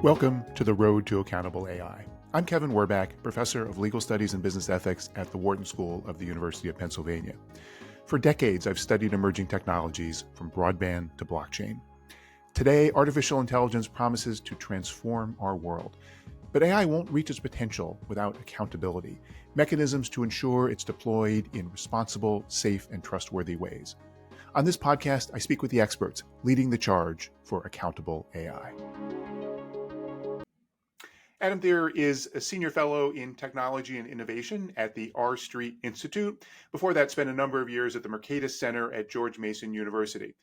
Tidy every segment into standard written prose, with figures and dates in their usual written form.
Welcome to the Road to Accountable AI. I'm Kevin Werbach, Professor of Legal Studies and Business Ethics at the Wharton School of the University of Pennsylvania. For decades, I've studied emerging technologies from broadband to blockchain. Today, artificial intelligence promises to transform our world. But AI won't reach its potential without accountability, mechanisms to ensure it's deployed in responsible, safe, and trustworthy ways. On this podcast, I speak with the experts leading the charge for accountable AI. Adam Thierer is a senior fellow in technology and innovation at the R Street Institute. Before that, spent a number of years at the Mercatus Center at George Mason University.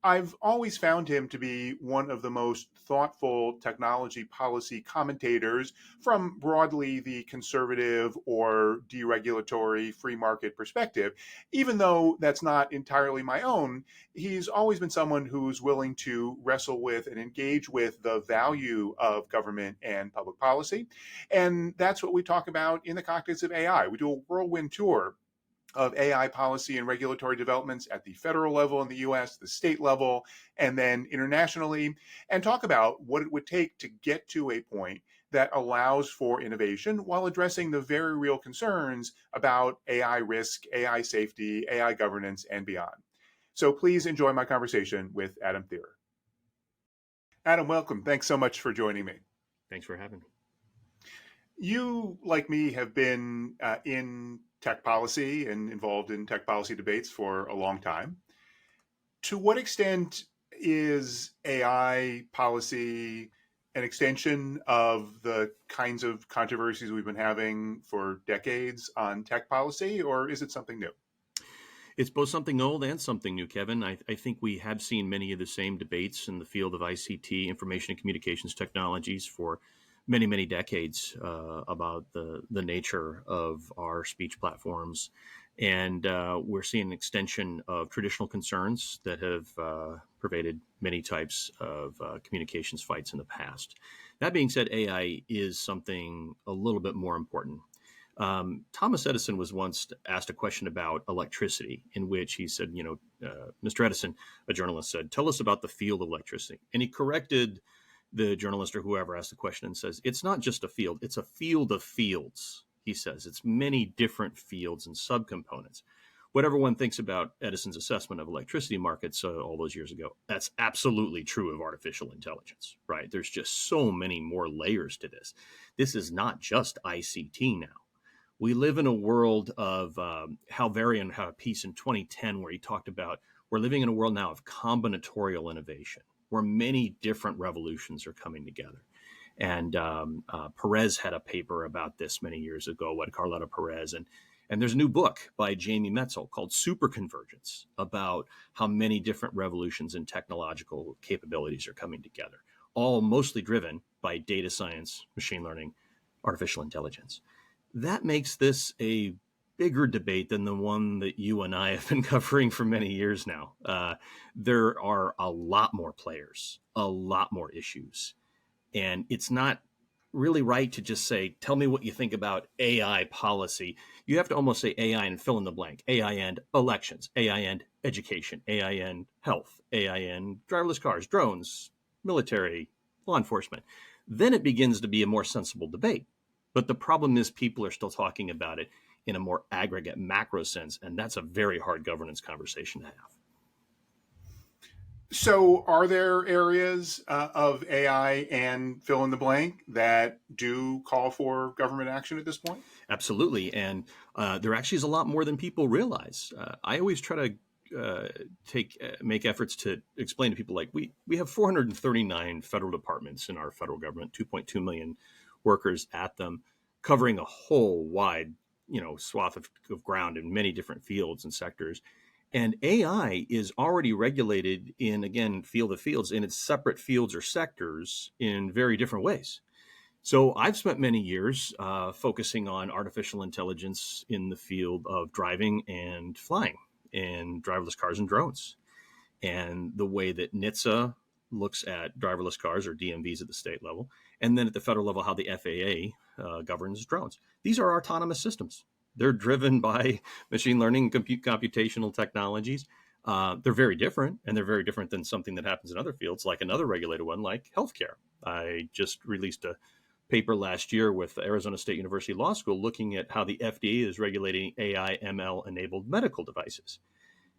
I've always found him to be one of the most thoughtful technology policy commentators from broadly the conservative or deregulatory free market perspective. Even though that's not entirely my own, he's always been someone who's willing to wrestle with and engage with the value of government and public policy. And that's what we talk about in the context of AI. We do a whirlwind tour of AI policy and regulatory developments at the federal level in the US, the state level, and then internationally, and talk about what it would take to get to a point that allows for innovation while addressing the very real concerns about AI risk, AI safety, AI governance, and beyond. So please enjoy my conversation with Adam Thierer. Adam, welcome. Thanks so much for joining me. Thanks for having me. You, like me, have been in tech policy and involved in tech policy debates for a long time. To what extent is AI policy an extension of the kinds of controversies we've been having for decades on tech policy, or is it something new? It's both something old and something new, Kevin. I think we have seen many of the same debates in the field of ICT, information and communications technologies, for many, many decades about the nature of our speech platforms. And we're seeing an extension of traditional concerns that have pervaded many types of communications fights in the past. That being said, AI is something a little bit more important. Thomas Edison was once asked a question about electricity, in which he said, Mr. Edison, a journalist said, "Tell us about the field of electricity." And he corrected the journalist or whoever asked the question and says, "It's not just a field, it's a field of fields." He says it's many different fields and subcomponents. Whatever one thinks about Edison's assessment of electricity markets all those years ago, that's absolutely true of artificial intelligence, right? There's just so many more layers to this. This is not just ICT now. We live in a world of Hal Varian had a piece in 2010 where he talked about we're living in a world now of combinatorial innovation, where many different revolutions are coming together. And Perez had a paper about this many years ago, Carlota Perez. And there's a new book by Jamie Metzl called Superconvergence about how many different revolutions and technological capabilities are coming together, all mostly driven by data science, machine learning, artificial intelligence. That makes this a bigger debate than the one that you and I have been covering for many years now. There are a lot more players, a lot more issues. And it's not really right to just say, tell me what you think about AI policy. You have to almost say AI and fill in the blank. AI and elections, AI and education, AI and health, AI and driverless cars, drones, military, law enforcement. Then it begins to be a more sensible debate. But the problem is people are still talking about it in a more aggregate macro sense, and that's a very hard governance conversation to have. So are there areas of AI and fill in the blank that do call for government action at this point? Absolutely. And there actually is a lot more than people realize. I always try to make efforts to explain to people, like we have 439 federal departments in our federal government, 2.2 million workers at them, covering a whole wide swath of ground in many different fields and sectors. And AI is already regulated in, again, field of fields, in its separate fields or sectors in very different ways. So I've spent many years focusing on artificial intelligence in the field of driving and flying and driverless cars and drones. And the way that NHTSA looks at driverless cars, or DMVs at the state level, and then at the federal level, how the FAA governs drones. These are autonomous systems. They're driven by machine learning, computational technologies. They're very different, and they're very different than something that happens in other fields, like another regulated one, like healthcare. I just released a paper last year with Arizona State University Law School looking at how the FDA is regulating AI ML enabled medical devices.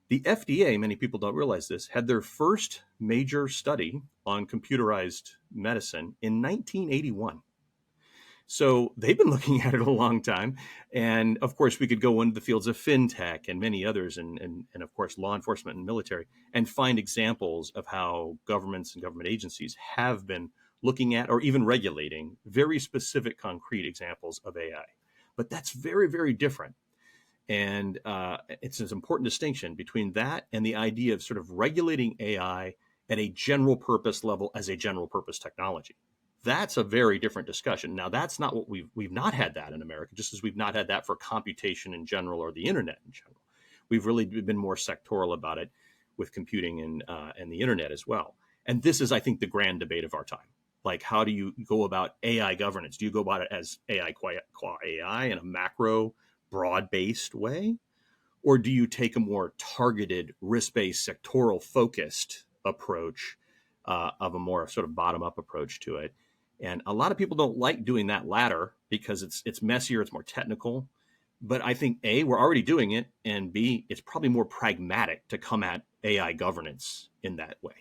The FDA, many people don't realize this, had their first major study on computerized medicine in 1981. So they've been looking at it a long time. And of course, we could go into the fields of fintech and many others, and of course, law enforcement and military, and find examples of how governments and government agencies have been looking at or even regulating very specific, concrete examples of AI. But that's very, very different. And it's an important distinction between that and the idea of sort of regulating AI at a general purpose level as a general purpose technology. That's a very different discussion. Now, that's not what we've not had that in America, just as we've not had that for computation in general or the internet in general. We've really been more sectoral about it with computing and the internet as well. And this is, I think, the grand debate of our time. Like, how do you go about AI governance? Do you go about it as AI qua AI in a macro, broad-based way? Or do you take a more targeted, risk-based, sectoral focused approach of a more sort of bottom-up approach to it? And a lot of people don't like doing that latter because it's messier, it's more technical. But I think A, we're already doing it, and B, it's probably more pragmatic to come at AI governance in that way.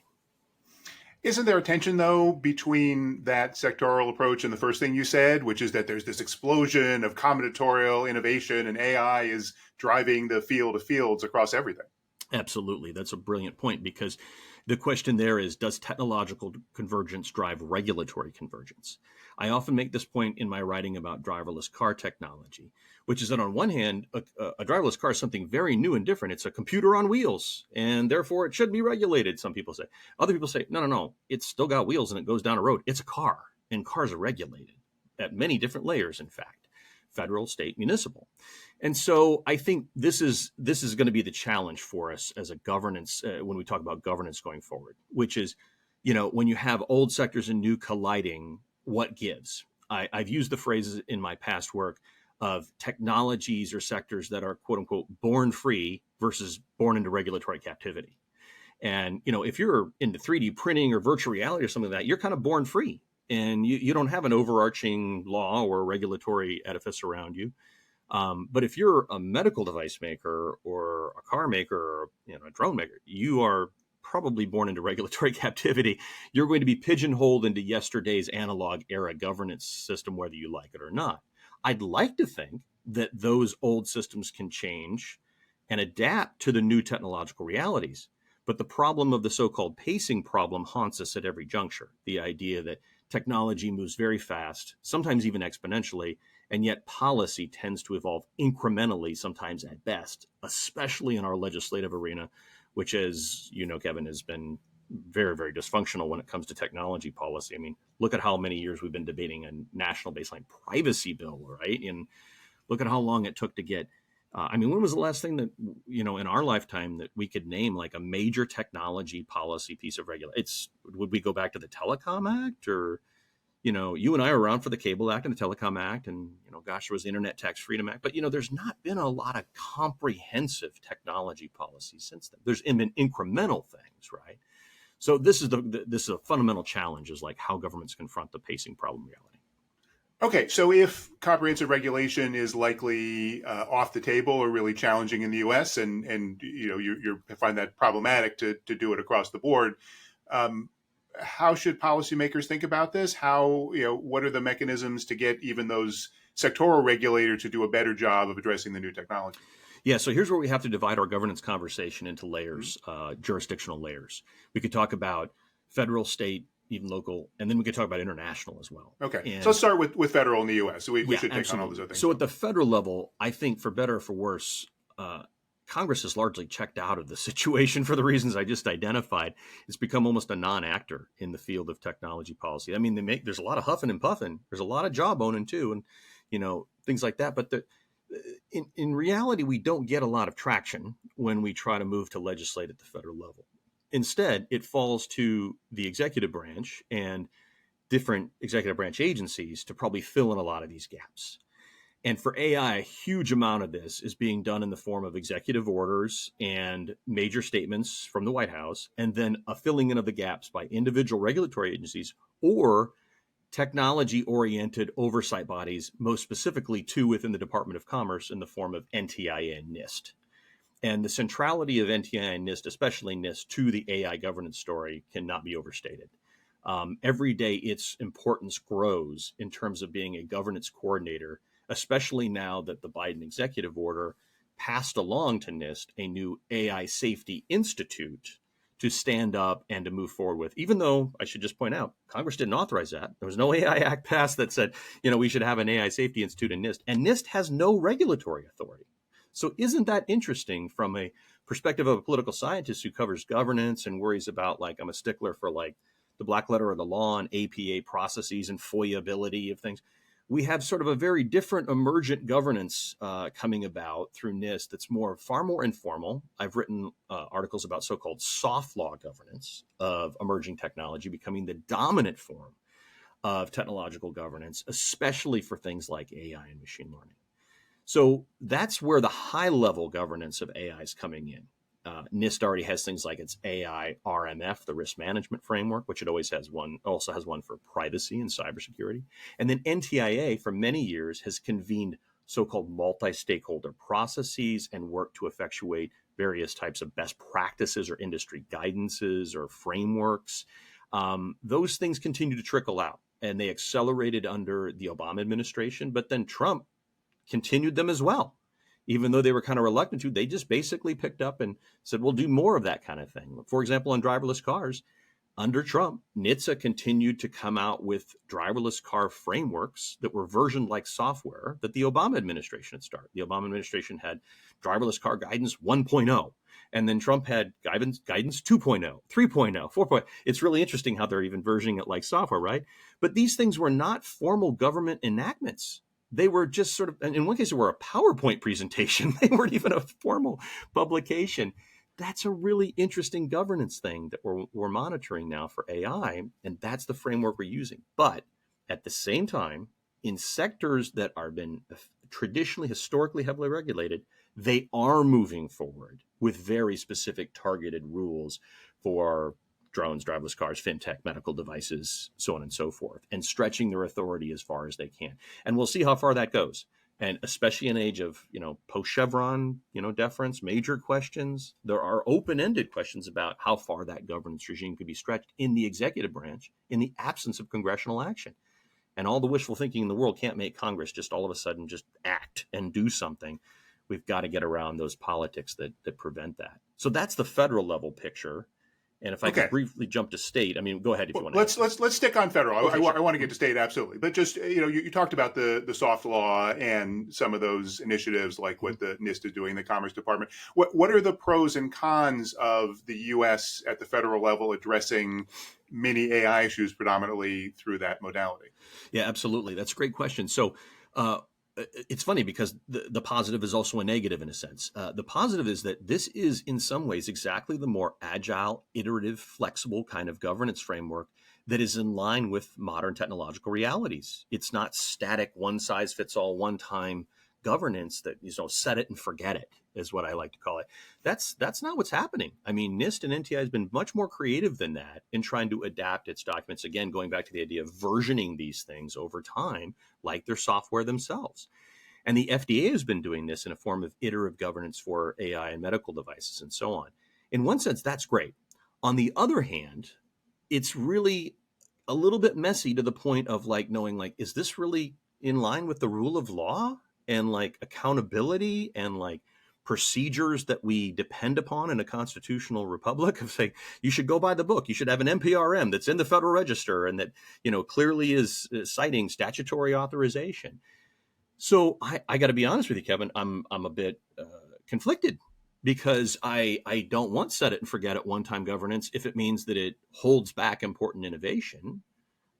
Isn't there a tension, though, between that sectoral approach and the first thing you said, which is that there's this explosion of combinatorial innovation and AI is driving the field of fields across everything? Absolutely. That's a brilliant point, because the question there is, does technological convergence drive regulatory convergence? I often make this point in my writing about driverless car technology, which is that on one hand, a driverless car is something very new and different. It's a computer on wheels, and therefore it should be regulated, some people say. Other people say, no, it's still got wheels and it goes down a road. It's a car, and cars are regulated at many different layers, in fact, federal, state, municipal. And so I think this is going to be the challenge for us as a governance when we talk about governance going forward, which is, when you have old sectors and new colliding, what gives? I've used the phrases in my past work of technologies or sectors that are, quote unquote, born free versus born into regulatory captivity. And, if you're into 3D printing or virtual reality or something like that, you're kind of born free, and you don't have an overarching law or regulatory edifice around you. But if you're a medical device maker or a car maker or a drone maker, you are probably born into regulatory captivity. You're going to be pigeonholed into yesterday's analog era governance system, whether you like it or not. I'd like to think that those old systems can change and adapt to the new technological realities. But the problem of the so-called pacing problem haunts us at every juncture. The idea that technology moves very fast, sometimes even exponentially, and yet policy tends to evolve incrementally, sometimes at best, especially in our legislative arena, which, as you know, Kevin, has been very, very dysfunctional when it comes to technology policy. I mean, look at how many years we've been debating a national baseline privacy bill, right? And look at how long it took to get. When was the last thing that, in our lifetime that we could name like a major technology policy piece of regulation? Would we go back to the Telecom Act, or, you and I are around for the Cable Act and the Telecom Act, and, gosh, there was the Internet Tax Freedom Act. But, there's not been a lot of comprehensive technology policy since then. There's been incremental things, right? So this is a fundamental challenge, is like how governments confront the pacing problem reality. Okay, so if comprehensive regulation is likely off the table or really challenging in the U.S., and you find that problematic to do it across the board, how should policymakers think about this? What are the mechanisms to get even those sectoral regulators to do a better job of addressing the new technology? Yeah, so here's where we have to divide our governance conversation into layers, jurisdictional layers. We could talk about federal, state, even local, and then we could talk about international as well. Okay, so let's start with federal in the U.S. So we should take absolutely. on all those other things. So at the federal level, I think, for better or for worse, Congress has largely checked out of the situation for the reasons I just identified. It's become almost a non-actor in the field of technology policy. I mean, there's a lot of huffing and puffing. There's a lot of jawboning too, and things like that. But in reality, we don't get a lot of traction when we try to move to legislate at the federal level. Instead, it falls to the executive branch and different executive branch agencies to probably fill in a lot of these gaps. And for AI, a huge amount of this is being done in the form of executive orders and major statements from the White House, and then a filling in of the gaps by individual regulatory agencies or technology-oriented oversight bodies, most specifically two within the Department of Commerce in the form of NTIA and NIST. And the centrality of NTIA and NIST, especially NIST, to the AI governance story cannot be overstated. Every day, its importance grows in terms of being a governance coordinator, especially now that the Biden executive order passed along to NIST a new AI Safety Institute to stand up and to move forward with, even though I should just point out, Congress didn't authorize that. There was no AI Act passed that said, we should have an AI Safety Institute in NIST. And NIST has no regulatory authority. So isn't that interesting from a perspective of a political scientist who covers governance and worries about, I'm a stickler for the black letter of the law and APA processes and FOIA-ability of things. We have sort of a very different emergent governance coming about through NIST that's far more informal. I've written articles about so-called soft law governance of emerging technology becoming the dominant form of technological governance, especially for things like AI and machine learning. So that's where the high-level governance of AI is coming in. NIST already has things like its AI RMF, the risk management framework, which it also has one for privacy and cybersecurity. And then NTIA, for many years, has convened so-called multi-stakeholder processes and worked to effectuate various types of best practices or industry guidances or frameworks. Those things continue to trickle out, and they accelerated under the Obama administration, but then Trump continued them as well. Even though they were kind of reluctant to, they just basically picked up and said, we'll do more of that kind of thing. For example, on driverless cars, under Trump, NHTSA continued to come out with driverless car frameworks that were versioned like software that the Obama administration had started. The Obama administration had driverless car guidance 1.0, and then Trump had guidance 2.0, 3.0, 4.0. It's really interesting how they're even versioning it like software, right? But these things were not formal government enactments. They were just sort of, in one case, they were a PowerPoint presentation. They weren't even a formal publication. That's a really interesting governance thing that we're monitoring now for AI, and that's the framework we're using. But at the same time, in sectors that are been traditionally, historically heavily regulated, they are moving forward with very specific targeted rules for drones, driverless cars, fintech, medical devices, so on and so forth, and stretching their authority as far as they can. And we'll see how far that goes. And especially in an age of, post-Chevron, deference, major questions, there are open-ended questions about how far that governance regime could be stretched in the executive branch in the absence of congressional action. And all the wishful thinking in the world can't make Congress just all of a sudden just act and do something. We've got to get around those politics that prevent that. So that's the federal level picture. And if I could briefly jump to state, go ahead if you want to. Let's stick on federal. Okay, I want to get to state, absolutely. But just, you talked about the soft law and some of those initiatives like what the NIST is doing, the Commerce Department. What are the pros and cons of the U.S. at the federal level addressing many AI issues predominantly through that modality? Yeah, absolutely. That's a great question. So it's funny because the positive is also a negative in a sense. The positive is that this is in some ways exactly the more agile, iterative, flexible kind of governance framework that is in line with modern technological realities. It's not static, one size fits all, one time governance that, set it and forget it is what I like to call it. That's not what's happening. NIST and NTI has been much more creative than that in trying to adapt its documents. Again, going back to the idea of versioning these things over time, like their software themselves. And the FDA has been doing this in a form of iterative governance for AI and medical devices and so on. In one sense, that's great. On the other hand, it's really a little bit messy to the point of knowing, is this really in line with the rule of law and accountability and procedures that we depend upon in a constitutional republic of saying, you should go by the book. You should have an NPRM that's in the Federal Register and that, clearly is citing statutory authorization. So I got to be honest with you, Kevin, I'm a bit conflicted because I don't want set it and forget it one-time governance if it means that it holds back important innovation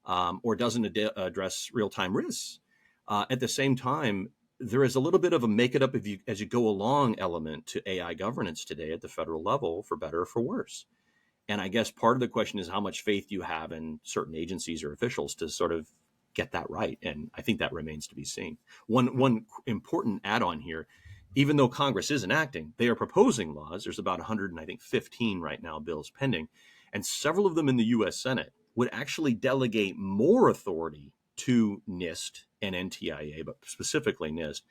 or doesn't address real-time risks. At the same time, there is a little bit of a make it up as you go along element to AI governance today at the federal level, for better or for worse. And I guess part of the question is how much faith you have in certain agencies or officials to sort of get that right. And I think that remains to be seen. One important add-on here, even though Congress is enacting, they are proposing laws. There's about 115 right now bills pending, and several of them in the U.S. Senate would actually delegate more authority to NIST and NTIA, but specifically NIST,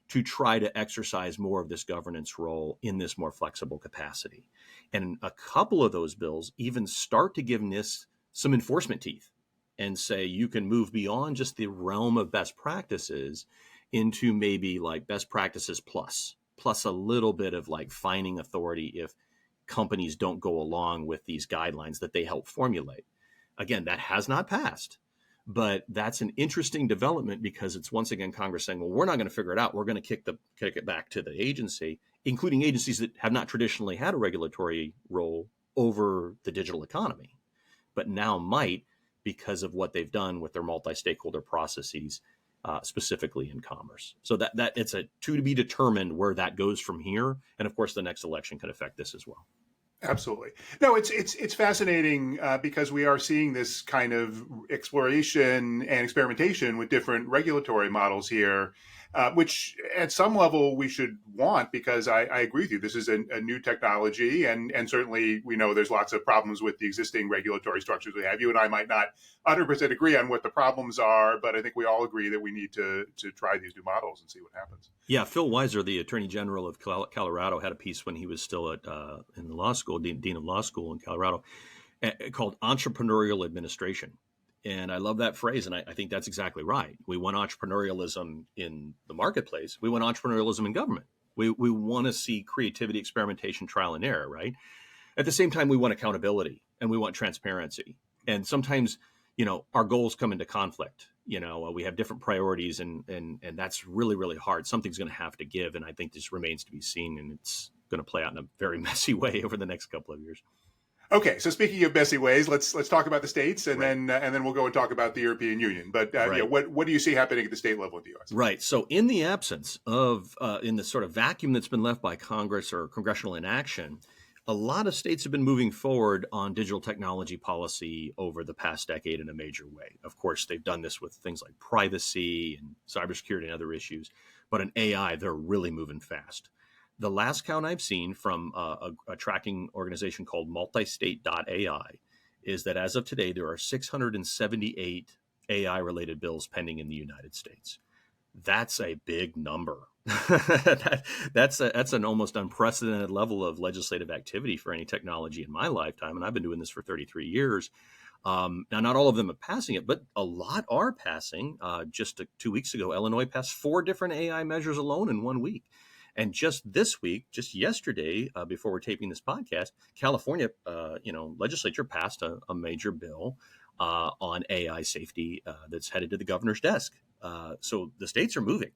to try to exercise more of this governance role in this more flexible capacity. And a couple of those bills even start to give NIST some enforcement teeth and say you can move beyond just the realm of best practices into maybe like best practices plus a little bit of like fining authority if companies don't go along with these guidelines that they help formulate. Again, that has not passed, but that's an interesting development because it's once again Congress saying, well, we're not going to figure it out. We're going to kick it back to the agency, including agencies that have not traditionally had a regulatory role over the digital economy, but now might because of what they've done with their multi-stakeholder processes, specifically in commerce. So that it's a to be determined where that goes from here. And of course, the next election could affect this as well. Absolutely. No, it's fascinating because we are seeing this kind of exploration and experimentation with different regulatory models here, which at some level we should want because I agree with you. This is a new technology, and certainly we know there's lots of problems with the existing regulatory structures we have. You and I might not 100% agree on what the problems are, but I think we all agree that we need to try these new models and see what happens. Yeah, Phil Weiser, the Attorney General of Colorado, had a piece when he was still at in the law school, Dean of Law School in Colorado, called Entrepreneurial Administration. And I love that phrase, and I think that's exactly right. We want entrepreneurialism in the marketplace. We want entrepreneurialism in government. We want to see creativity, experimentation, trial and error, right? At the same time, we want accountability and we want transparency. And sometimes, our goals come into conflict. We have different priorities and that's really, really hard. Something's going to have to give. And I think this remains to be seen, and it's going to play out in a very messy way over the next couple of years. Okay, so speaking of messy ways, let's talk about the states, and Right. then we'll go and talk about the European Union. But Right. what do you see happening at the state level in the U.S.? Right. So in the absence of, in the sort of vacuum that's been left by Congress or congressional inaction, a lot of states have been moving forward on digital technology policy over the past decade in a major way. Of course, they've done this with things like privacy and cybersecurity and other issues. But in AI, they're really moving fast. The last count I've seen from a tracking organization called multistate.ai is that as of today, there are 678 AI-related bills pending in the United States. That's a big number. That's an almost unprecedented level of legislative activity for any technology in my lifetime, and I've been doing this for 33 years. Now, not all of them are passing it, but a lot are passing. Just 2 weeks ago, Illinois passed 4 different AI measures alone in 1 week. And just this week, just yesterday, before we're taping this podcast, California, legislature passed a major bill on AI safety that's headed to the governor's desk. So the states are moving.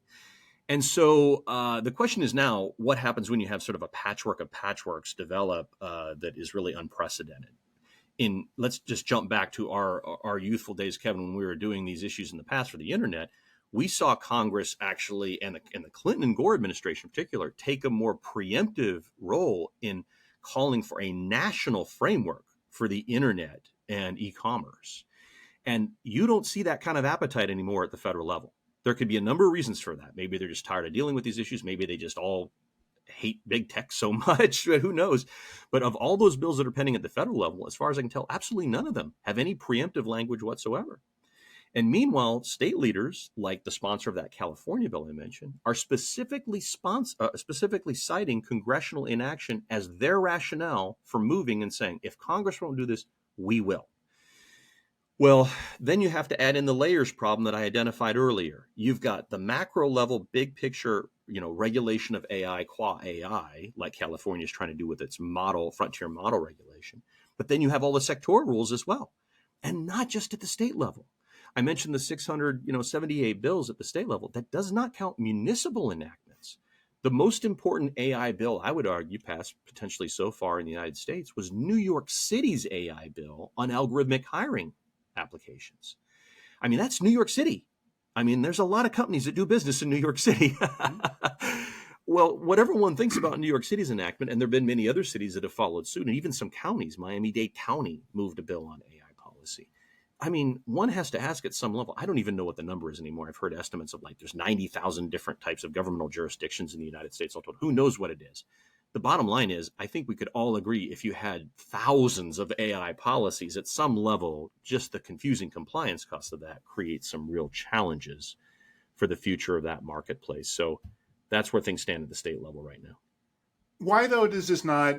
And so the question is now, what happens when you have sort of a patchwork of patchworks develop that is really unprecedented? Let's just jump back to our youthful days, Kevin, when we were doing these issues in the past for the internet. We saw Congress actually, and the Clinton and Gore administration in particular, take a more preemptive role in calling for a national framework for the internet and e-commerce. And you don't see that kind of appetite anymore at the federal level. There could be a number of reasons for that. Maybe they're just tired of dealing with these issues. Maybe they just all hate big tech so much. Who knows? But of all those bills that are pending at the federal level, as far as I can tell, absolutely none of them have any preemptive language whatsoever. And meanwhile, state leaders, like the sponsor of that California bill I mentioned, are specifically citing congressional inaction as their rationale for moving and saying, if Congress won't do this, we will. Well, then you have to add in the layers problem that I identified earlier. You've got the macro level, big picture, regulation of AI qua AI, like California is trying to do with its frontier model regulation. But then you have all the sectoral rules as well, and not just at the state level. I mentioned the 678 bills at the state level. That does not count municipal enactments. The most important AI bill, I would argue, passed potentially so far in the United States was New York City's AI bill on algorithmic hiring applications. I mean, that's New York City. I mean, there's a lot of companies that do business in New York City. Well, whatever one thinks about New York City's enactment, and there have been many other cities that have followed suit, and even some counties, Miami-Dade County moved a bill on AI policy. I mean, one has to ask at some level. I don't even know what the number is anymore. I've heard estimates of like there's 90,000 different types of governmental jurisdictions in the United States all told. Who knows what it is? The bottom line is, I think we could all agree if you had thousands of AI policies at some level, just the confusing compliance cost of that creates some real challenges for the future of that marketplace. So that's where things stand at the state level right now. Why, though, does this not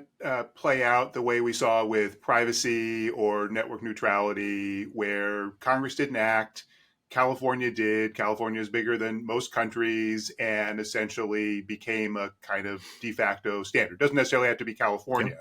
play out the way we saw with privacy or network neutrality, where Congress didn't act, California did? California is bigger than most countries and essentially became a kind of de facto standard. Doesn't necessarily have to be California,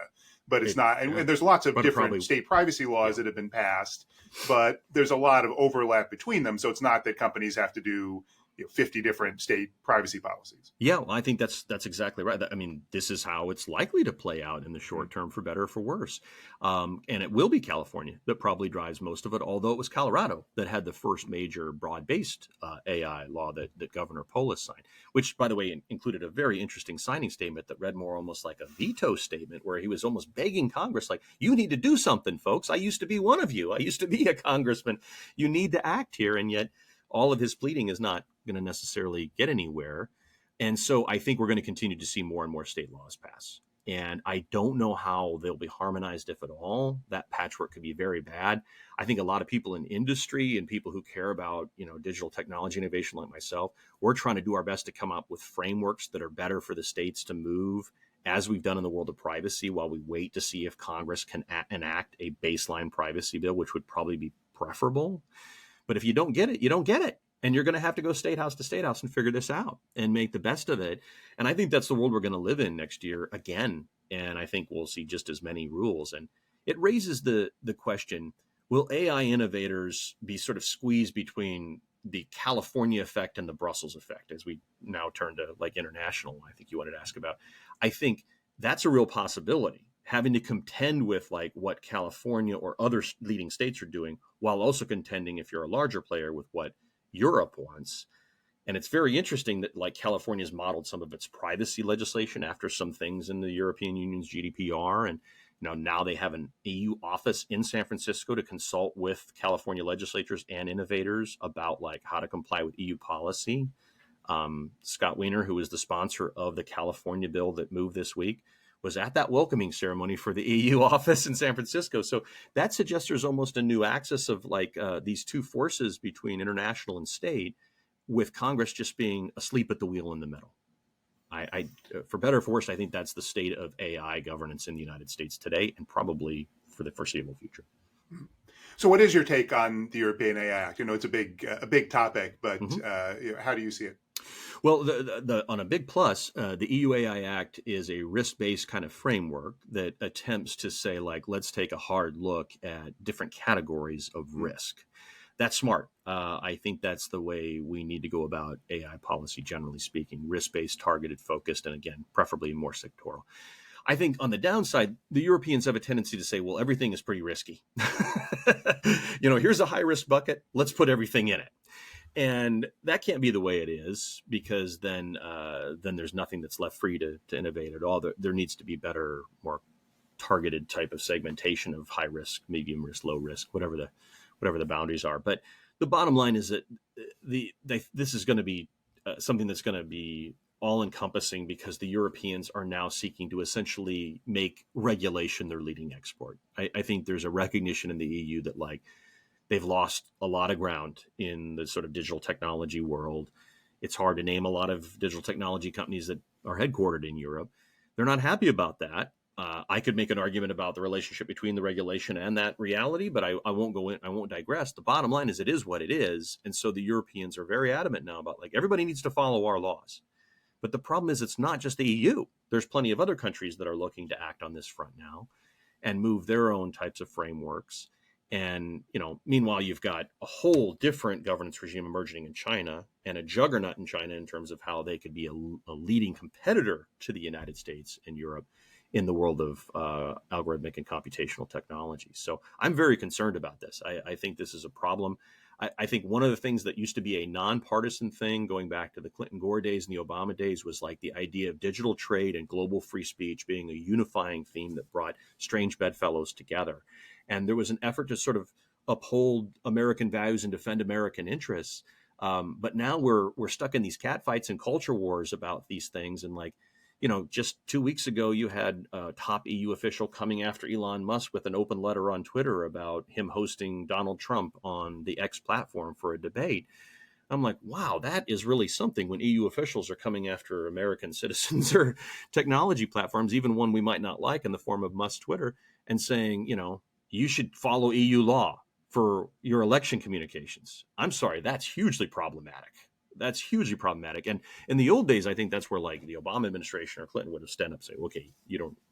but it's not. And there's lots of different state privacy laws that have been passed, but there's a lot of overlap between them. So it's not that companies have to do 50 different state privacy policies. Yeah, well, I think that's exactly right. I mean, this is how it's likely to play out in the short term, for better or for worse. And it will be California that probably drives most of it, although it was Colorado that had the first major broad-based AI law that Governor Polis signed, which, by the way, included a very interesting signing statement that read more almost like a veto statement, where he was almost begging Congress, like, you need to do something, folks. I used to be one of you. I used to be a congressman. You need to act here. And yet all of his pleading is not going to necessarily get anywhere. And so I think we're going to continue to see more and more state laws pass. And I don't know how they'll be harmonized, if at all. That patchwork could be very bad. I think a lot of people in industry and people who care about, digital technology innovation like myself, we're trying to do our best to come up with frameworks that are better for the states to move, as we've done in the world of privacy, while we wait to see if Congress can enact a baseline privacy bill, which would probably be preferable. But if you don't get it, you don't get it. And you're going to have to go state house to state house and figure this out and make the best of it. And I think that's the world we're going to live in next year again. And I think we'll see just as many rules. And it raises the question, will AI innovators be sort of squeezed between the California effect and the Brussels effect, as we now turn to like international, I think you wanted to ask about? I think that's a real possibility, having to contend with like what California or other leading states are doing, while also contending, if you're a larger player, with what Europe wants. And it's very interesting that like California's modeled some of its privacy legislation after some things in the European Union's GDPR. And now they have an EU office in San Francisco to consult with California legislators and innovators about like how to comply with EU policy. Scott Wiener, who is the sponsor of the California bill that moved this week, was at that welcoming ceremony for the EU office in San Francisco. So that suggests there's almost a new axis of like these two forces between international and state, with Congress just being asleep at the wheel in the middle. I for better or for worse, I think that's the state of AI governance in the United States today, and probably for the foreseeable future. So what is your take on the European AI Act? It's a big topic, but how do you see it? Well, on a big plus, the EU AI Act is a risk-based kind of framework that attempts to say, like, let's take a hard look at different categories of risk. That's smart. I think that's the way we need to go about AI policy, generally speaking, risk-based, targeted, focused, and again, preferably more sectoral. I think on the downside, the Europeans have a tendency to say, well, everything is pretty risky. Here's a high-risk bucket. Let's put everything in it. And that can't be the way it is, because then there's nothing that's left free to innovate at all. There needs to be better, more targeted type of segmentation of high risk, medium risk, low risk, whatever the boundaries are. But the bottom line is that this is going to be something that's going to be all encompassing, because the Europeans are now seeking to essentially make regulation their leading export. I think there's a recognition in the EU that like, they've lost a lot of ground in the sort of digital technology world. It's hard to name a lot of digital technology companies that are headquartered in Europe. They're not happy about that. I could make an argument about the relationship between the regulation and that reality, but I won't go in. I won't digress. The bottom line is it is what it is. And so the Europeans are very adamant now about like, everybody needs to follow our laws. But the problem is it's not just the EU. There's plenty of other countries that are looking to act on this front now and move their own types of frameworks. And, meanwhile, you've got a whole different governance regime emerging in China, and a juggernaut in China in terms of how they could be a leading competitor to the United States and Europe in the world of algorithmic and computational technology. So I'm very concerned about this. I think this is a problem. I think one of the things that used to be a nonpartisan thing going back to the Clinton-Gore days and the Obama days was like the idea of digital trade and global free speech being a unifying theme that brought strange bedfellows together. And there was an effort to sort of uphold American values and defend American interests. But now we're stuck in these catfights and culture wars about these things. And like, just 2 weeks ago, you had a top EU official coming after Elon Musk with an open letter on Twitter about him hosting Donald Trump on the X platform for a debate. I'm like, wow, that is really something when EU officials are coming after American citizens or technology platforms, even one we might not like in the form of Musk Twitter, and saying, you should follow EU law for your election communications. I'm sorry, that's hugely problematic. That's hugely problematic. And in the old days, I think that's where like the Obama administration or Clinton would have stand up and say, okay,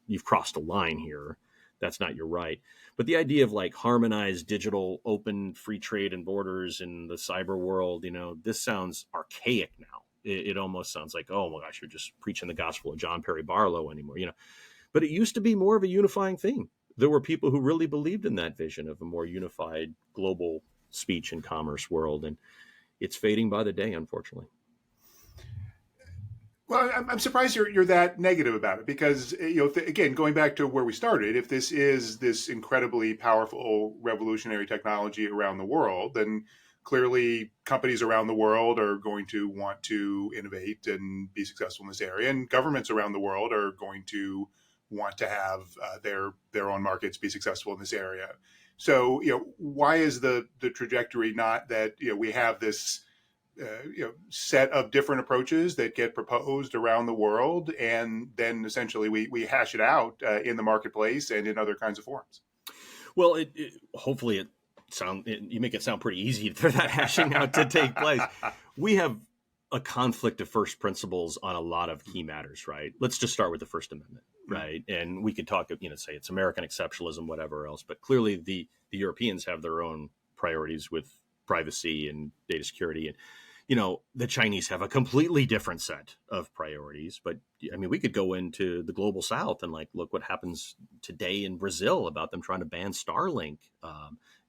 you've crossed a line here. That's not your right. But the idea of like harmonized digital open free trade and borders in the cyber world, this sounds archaic now. It almost sounds like, oh my gosh, you're just preaching the gospel of John Perry Barlow anymore, But it used to be more of a unifying theme. There were people who really believed in that vision of a more unified global speech and commerce world. And it's fading by the day, unfortunately. Well, I'm surprised you're that negative about it because, again, going back to where we started, if this is this incredibly powerful revolutionary technology around the world, then clearly companies around the world are going to want to innovate and be successful in this area, and governments around the world are going to want to have their own markets be successful in this area. So, why is the trajectory not that we have this set of different approaches that get proposed around the world, and then essentially we hash it out in the marketplace and in other kinds of forums? Well, hopefully you make it sound pretty easy for that hashing out to take place. We have a conflict of first principles on a lot of key matters, right? Let's just start with the First Amendment, right? And we could talk, say it's American exceptionalism, whatever else, but clearly the Europeans have their own priorities with privacy and data security. And the Chinese have a completely different set of priorities. But I mean, we could go into the global South and like, look what happens today in Brazil about them trying to ban Starlink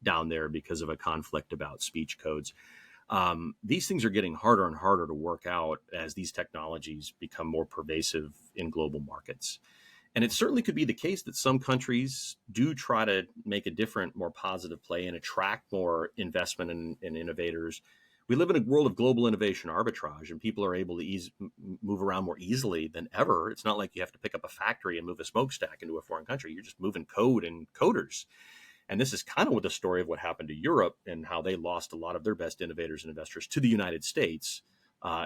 down there because of a conflict about speech codes. These things are getting harder and harder to work out as these technologies become more pervasive in global markets. And it certainly could be the case that some countries do try to make a different, more positive play and attract more investment in innovators. We live in a world of global innovation arbitrage, and people are able to move around more easily than ever. It's not like you have to pick up a factory and move a smokestack into a foreign country. You're just moving code and coders. And this is kind of what the story of what happened to Europe and how they lost a lot of their best innovators and investors to the United States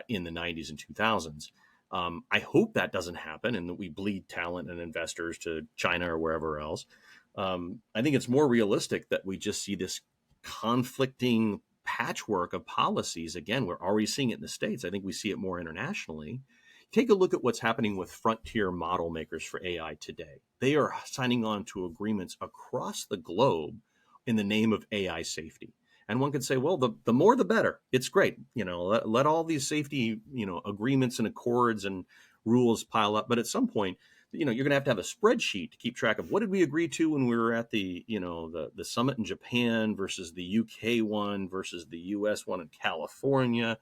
in the 90s and 2000s. I hope that doesn't happen and that we bleed talent and investors to China or wherever else. I think it's more realistic that we just see this conflicting patchwork of policies. Again, we're already seeing it in the States. I think we see it more internationally. Take a look at what's happening with frontier model makers for AI today. They are signing on to agreements across the globe in the name of AI safety. And one could say, well, the more the better. It's great. Let all these safety, agreements and accords and rules pile up. But at some point, you're going to have a spreadsheet to keep track of what did we agree to when we were at the summit in Japan versus the UK one versus the US one in California.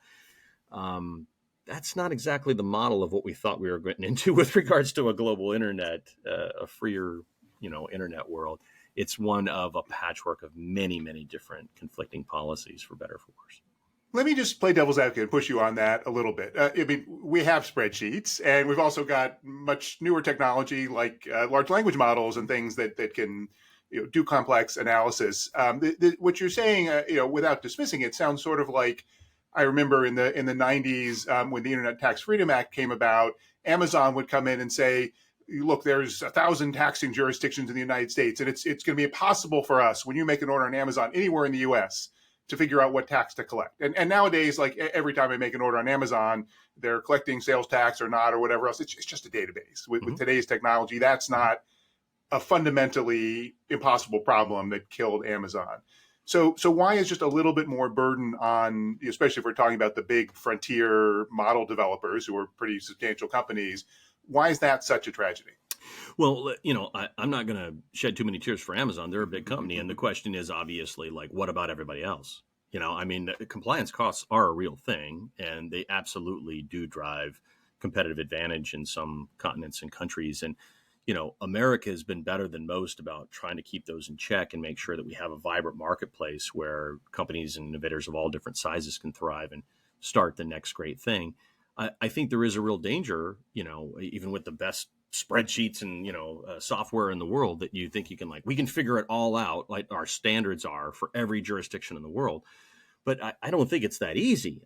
That's not exactly the model of what we thought we were getting into with regards to a global internet, a freer, internet world. It's one of a patchwork of many, many different conflicting policies, for better or for worse. Let me just play devil's advocate and push you on that a little bit. We have spreadsheets, and we've also got much newer technology like large language models and things that can do complex analysis. What you're saying, without dismissing it, sounds sort of like I remember in the 90s when the Internet Tax Freedom Act came about. Amazon would come in and say, look, there's 1,000 taxing jurisdictions in the United States, and it's going to be impossible for us when you make an order on Amazon anywhere in the U.S. to figure out what tax to collect. And nowadays, like every time I make an order on Amazon, they're collecting sales tax or not or whatever else. It's just a database. With today's technology, that's not a fundamentally impossible problem that killed Amazon. So why is just a little bit more burden on, especially if we're talking about the big frontier model developers who are pretty substantial companies, why is that such a tragedy? Well, I'm not going to shed too many tears for Amazon. They're a big company. And the question is obviously, like, what about everybody else? Compliance costs are a real thing, and they absolutely do drive competitive advantage in some continents and countries. And, America has been better than most about trying to keep those in check and make sure that we have a vibrant marketplace where companies and innovators of all different sizes can thrive and start the next great thing. I think there is a real danger, even with the best spreadsheets and, software in the world, that you think you can we can figure it all out like our standards are for every jurisdiction in the world. But I don't think it's that easy.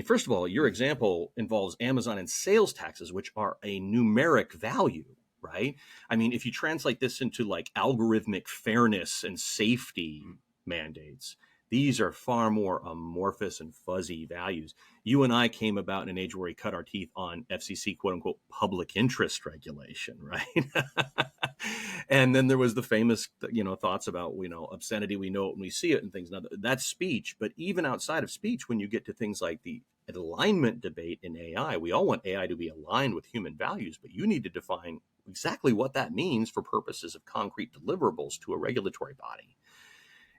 First of all, your example involves Amazon and sales taxes, which are a numeric value, right? If you translate this into algorithmic fairness and safety mandates, these are far more amorphous and fuzzy values. You and I came about in an age where we cut our teeth on FCC, quote unquote, public interest regulation, right? And then there was the famous, thoughts about, obscenity, we know it when we see it and things. Now, that's speech. But even outside of speech, when you get to things like the alignment debate in AI, we all want AI to be aligned with human values, but you need to define exactly what that means for purposes of concrete deliverables to a regulatory body.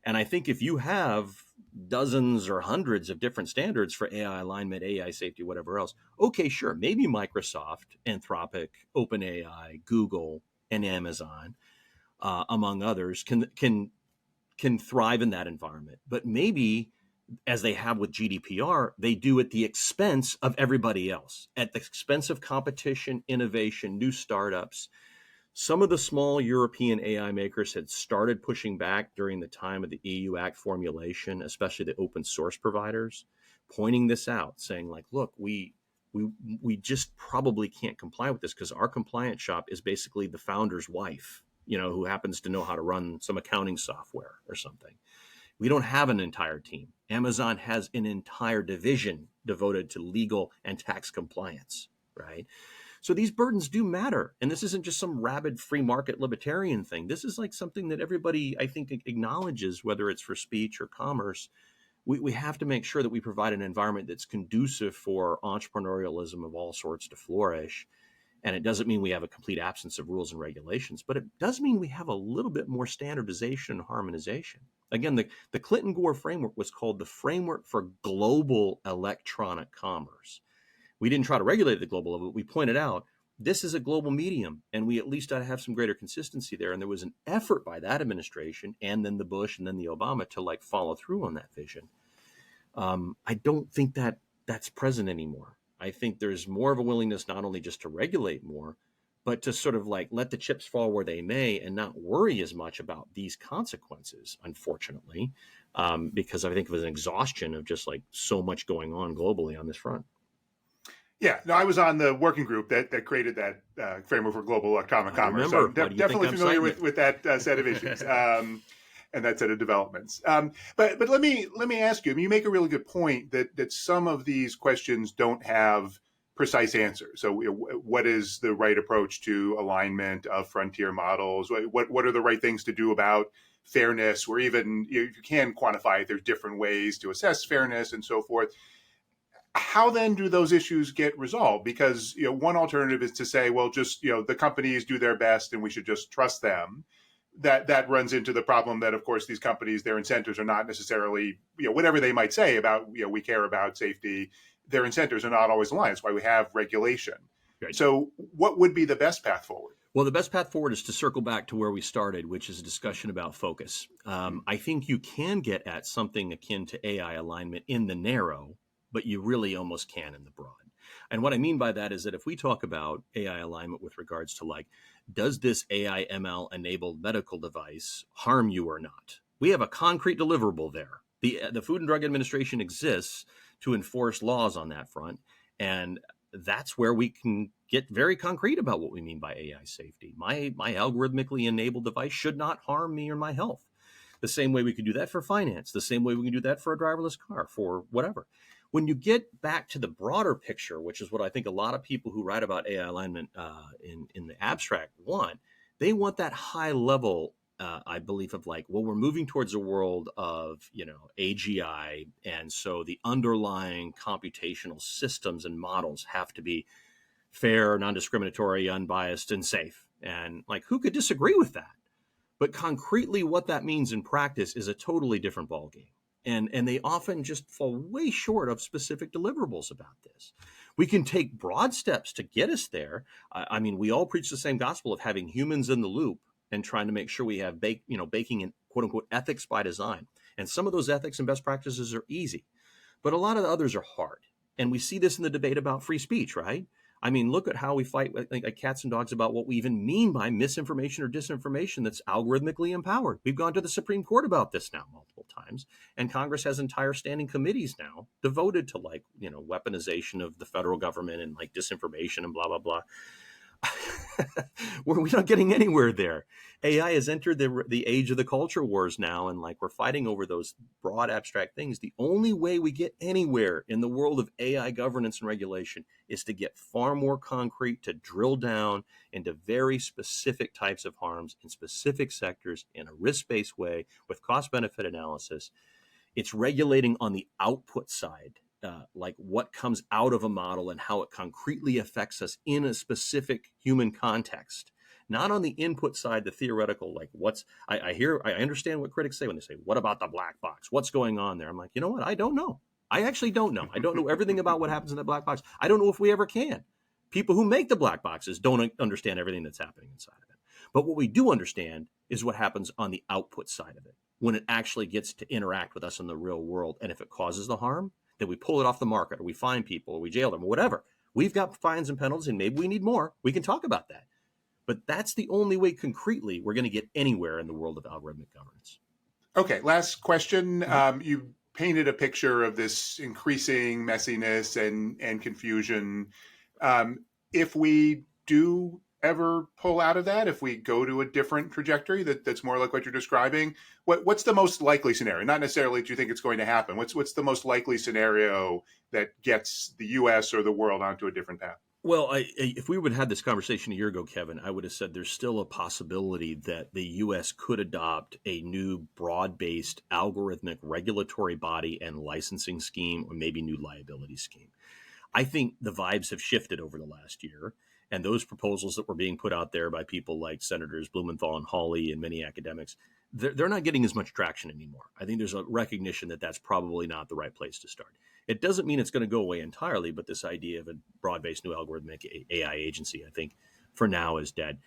And I think if you have dozens or hundreds of different standards for AI alignment, AI safety, whatever else, okay, sure, maybe Microsoft, Anthropic, OpenAI, Google, and Amazon, among others, can thrive in that environment. But maybe, as they have with GDPR, they do at the expense of everybody else, at the expense of competition, innovation, new startups. Some of the small European AI makers had started pushing back during the time of the EU Act formulation, especially the open source providers, pointing this out, saying look, we just probably can't comply with this because our compliance shop is basically the founder's wife, who happens to know how to run some accounting software or something. We don't have an entire team. Amazon has an entire division devoted to legal and tax compliance, right? So these burdens do matter. And this isn't just some rabid free market libertarian thing. This is something that everybody, I think, acknowledges, whether it's for speech or commerce. We have to make sure that we provide an environment that's conducive for entrepreneurialism of all sorts to flourish. And it doesn't mean we have a complete absence of rules and regulations, but it does mean we have a little bit more standardization and harmonization. Again, the Clinton-Gore framework was called the Framework for Global Electronic Commerce. We didn't try to regulate the global level, but we pointed out this is a global medium, and we at least ought to have some greater consistency there. And there was an effort by that administration, and then the Bush, and then the Obama, to follow through on that vision. I don't think that that's present anymore. I think there's more of a willingness not only just to regulate more, but to sort of let the chips fall where they may and not worry as much about these consequences, unfortunately, because I think it was an exhaustion of just so much going on globally on this front. Yeah, no, I was on the working group that created that framework for global electronic commerce. So definitely familiar with that set of issues and that set of developments. But let me ask you. You make a really good point that some of these questions don't have precise answers. So, what is the right approach to alignment of frontier models? What are the right things to do about fairness? Or even if you can quantify it, there's different ways to assess fairness and so forth. How then do those issues get resolved? Because one alternative is to say, well, just the companies do their best and we should just trust them. That runs into the problem that, of course, these companies, their incentives are not necessarily whatever they might say about we care about safety. Their incentives are not always aligned. That's why we have regulation. Right. So, what would be the best path forward? Well, the best path forward is to circle back to where we started, which is a discussion about focus. I think you can get at something akin to AI alignment in the narrow, but you really almost can in the broad. And what I mean by that is that if we talk about AI alignment with regards to does this AI ML enabled medical device harm you or not? We have a concrete deliverable there. The Food and Drug Administration exists to enforce laws on that front. And that's where we can get very concrete about what we mean by AI safety. My algorithmically enabled device should not harm me or my health. The same way we could do that for finance, the same way we can do that for a driverless car, for whatever. When you get back to the broader picture, which is what I think a lot of people who write about AI alignment in the abstract want, they want that high level, I believe, of we're moving towards a world of, AGI. And so the underlying computational systems and models have to be fair, non-discriminatory, unbiased, and safe. And who could disagree with that? But concretely, what that means in practice is a totally different ballgame. And they often just fall way short of specific deliverables about this. We can take broad steps to get us there. I mean, we all preach the same gospel of having humans in the loop and trying to make sure we have baking in quote unquote ethics by design. And some of those ethics and best practices are easy, but a lot of the others are hard. And we see this in the debate about free speech, right? I mean, look at how we fight like cats and dogs about what we even mean by misinformation or disinformation that's algorithmically empowered. We've gone to the Supreme Court about this now multiple times, and Congress has entire standing committees now devoted to weaponization of the federal government and like disinformation and blah, blah, blah. We're not getting anywhere there. AI has entered the age of the culture wars now, and like we're fighting over those broad abstract things. The only way we get anywhere in the world of AI governance and regulation is to get far more concrete, to drill down into very specific types of harms in specific sectors in a risk-based way with cost-benefit analysis. It's regulating on the output side. Like what comes out of a model and how it concretely affects us in a specific human context, not on the input side, the theoretical, like I understand what critics say when they say, what about the black box? What's going on there? I'm like, you know what? I don't know. I actually don't know. I don't know everything about what happens in that black box. I don't know if we ever can. People who make the black boxes don't understand everything that's happening inside of it. But what we do understand is what happens on the output side of it, when it actually gets to interact with us in the real world. And if it causes the harm, that we pull it off the market, or we fine people, or we jail them, or whatever. We've got fines and penalties, and maybe we need more. We can talk about that. But that's the only way concretely we're going to get anywhere in the world of algorithmic governance. Okay, last question. You painted a picture of this increasing messiness and confusion. If we do ever pull out of that, if we go to a different trajectory that's more like what you're describing, what's the most likely scenario? Not necessarily that you think it's going to happen. What's the most likely scenario that gets the U.S. or the world onto a different path? Well, if we would have had this conversation a year ago, Kevin, I would have said there's still a possibility that the U.S. could adopt a new broad-based algorithmic regulatory body and licensing scheme, or maybe new liability scheme. I think the vibes have shifted over the last year. And those proposals that were being put out there by people like Senators Blumenthal and Hawley and many academics, they're not getting as much traction anymore. I think there's a recognition that that's probably not the right place to start. It doesn't mean it's going to go away entirely, but this idea of a broad-based new algorithmic AI agency, I think, for now is dead.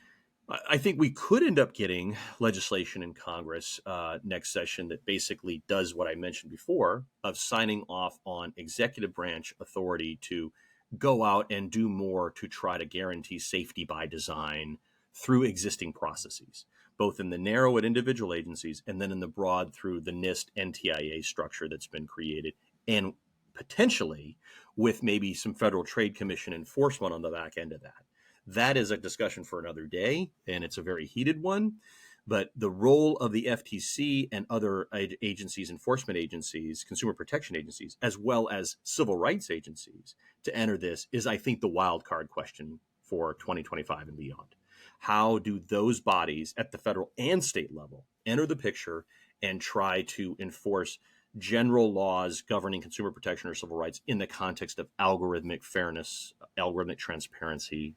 I think we could end up getting legislation in Congress next session that basically does what I mentioned before of signing off on executive branch authority to go out and do more to try to guarantee safety by design through existing processes, both in the narrow at individual agencies and then in the broad through the NIST NTIA structure that's been created, and potentially with maybe some Federal Trade Commission enforcement on the back end of that. That is a discussion for another day, and it's a very heated one. But the role of the FTC and other agencies, enforcement agencies, consumer protection agencies, as well as civil rights agencies to enter this is, I think, the wild card question for 2025 and beyond. How do those bodies at the federal and state level enter the picture and try to enforce general laws governing consumer protection or civil rights in the context of algorithmic fairness, algorithmic transparency,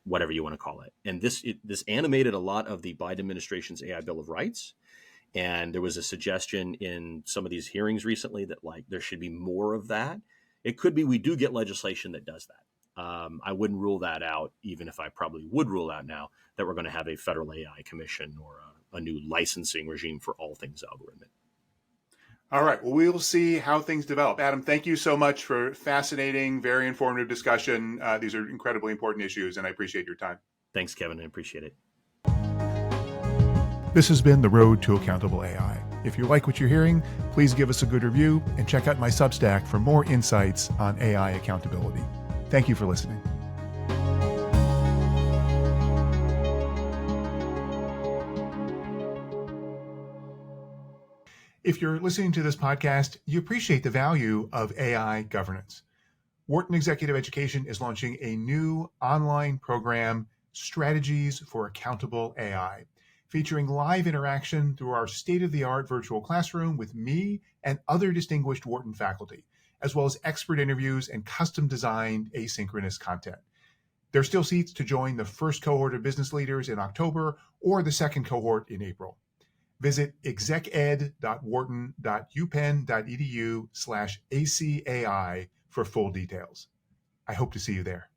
whatever you want to call it. And this animated a lot of the Biden administration's AI Bill of Rights. And there was a suggestion in some of these hearings recently that like there should be more of that. It could be we do get legislation that does that. I wouldn't rule that out, even if I probably would rule out now that we're going to have a federal AI commission or a new licensing regime for all things algorithmic. All right. Well, we'll see how things develop. Adam, thank you so much for fascinating, very informative discussion. These are incredibly important issues, and I appreciate your time. Thanks, Kevin. I appreciate it. This has been The Road to Accountable AI. If you like what you're hearing, please give us a good review and check out my Substack for more insights on AI accountability. Thank you for listening. If you're listening to this podcast, you appreciate the value of AI governance. Wharton Executive Education is launching a new online program, Strategies for Accountable AI, featuring live interaction through our state-of-the-art virtual classroom with me and other distinguished Wharton faculty, as well as expert interviews and custom-designed asynchronous content. There are still seats to join the first cohort of business leaders in October or the second cohort in April. Visit execed.wharton.upenn.edu/ACAI for full details. I hope to see you there.